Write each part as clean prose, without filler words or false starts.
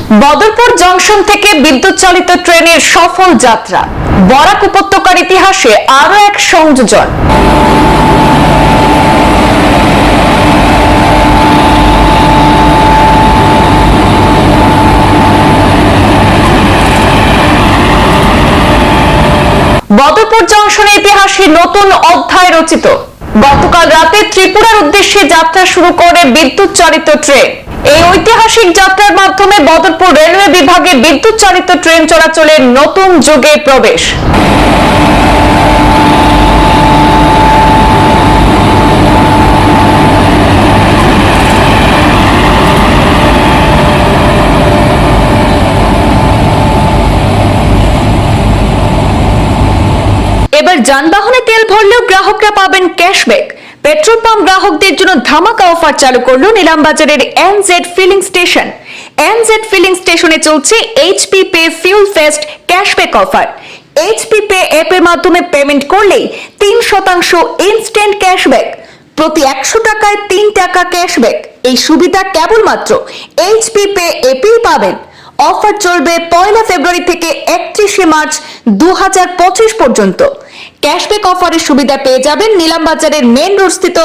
Badarpur junction থেকে বিদ্যুৎ চালিত ট্রেনের সফল যাত্রা, বরাক উপত্যকার ইতিহাসে আরো এক সংযোজন। বদরপুর জংশনের ইতিহাসে নতুন অধ্যায় রচিত। গতকাল রাতে ত্রিপুরার উদ্দেশ্যে যাত্রা শুরু করে বিদ্যুৎ চালিত ট্রেন। এই ঐতিহাসিক যাত্রার মাধ্যমে বদরপুর রেলওয়ে বিভাগে বিদ্যুৎ চালিত ট্রেন চলাচলের নতুন যুগে প্রবেশ। এবার যানবাহনে তেল ভরলেও গ্রাহকরা পাবেন ক্যাশব্যাক। পেট্রোল পাম্প গ্রাহকদের জন্য ধামাকা অফার চালু করলো নিলামবাজারের NZ filling station. NZ filling স্টেশনে চলছে HP pay fuel fest cashback offer. HP pay অ্যাপের মাধ্যমে পেমেন্ট করলেই 3% ইনস্ট্যান্ট ক্যাশব্যাক। প্রতি 100 টাকায় 3 টাকা ক্যাশব্যাক। এই সুবিধা কেবলমাত্র এইচপি পে অ্যাপেই পাবেন। অফার চলবে 1 ফেব্রুয়ারি থেকে 31 মার্চ 2025 পর্যন্ত। ক্যাশব্যাক অফারের সুবিধা পেয়ে যাবেন নিলামবাজারের মেন রোড স্থিত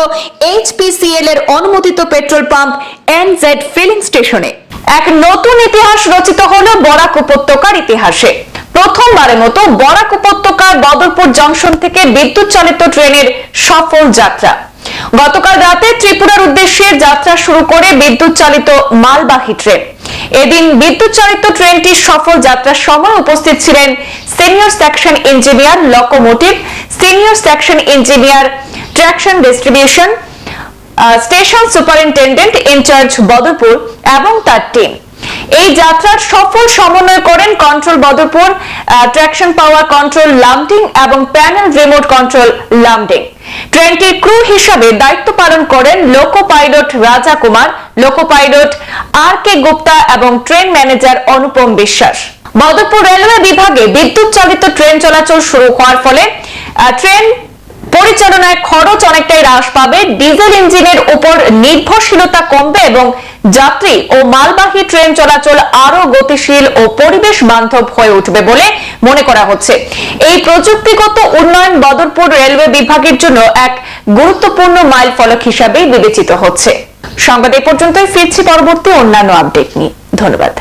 এইচপিসিএল এর অনুমোদিত পেট্রোল পাম্প এনজেড ফিলিং স্টেশনে। এক নতুন ইতিহাস রচিত হলো বরাক উপত্যকার ইতিহাসে। প্রথমবারের মতো বরাক উপত্যকার বদরপুর জংশন থেকে বিদ্যুৎ চালিত ট্রেনের সফল যাত্রা। গতকাল রাতে ত্রিপুরার উদ্দেশ্যে যাত্রা শুরু করে বিদ্যুৎ চালিত মালবাহী ট্রেন। এদিন বিদ্যুৎ চালিত ট্রেনটির সফল যাত্রার সময় উপস্থিত ছিলেন senior section engineer locomotive, senior section engineer traction distribution, station superintendent in charge Badarpur এবং তার টিম। এই যাত্রার সফল সমন্বয় করেন control Badarpur, traction power control Lumding এবং প্যানেল রিমোট কন্ট্রোল লামডিং। ট্রেনটির ক্রু হিসাবে দায়িত্ব পালন করেন লোকো পাইলট রাজা কুমার, লোকো পাইলট আর কে গুপ্তা এবং ট্রেন ম্যানেজার অনুপম বিশ্বাস। বদরপুর রেলওয়ে বিভাগে বিদ্যুৎ চালিত ট্রেন চলাচল শুরু হওয়ার ফলে ট্রেন পরিচালনায় খরচ অনেকটাই হ্রাস পাবে, ডিজেল ইঞ্জিনের উপর নির্ভরশীলতা কমবে এবং যাত্রী ও মালবাহী ট্রেন চলাচল আরো গতিশীল ও পরিবেশ বান্ধব হয়ে উঠবে বলে মনে করা হচ্ছে। এই প্রযুক্তিগত উন্নয়ন বদরপুর রেলওয়ে বিভাগের জন্য এক গুরুত্বপূর্ণ মাইলফলক হিসাবে বিবেচিত হচ্ছে। সংবাদ এ পর্যন্তই, ফিরছি পরবর্তী অন্যান্য আপডেট নিয়ে। ধন্যবাদ।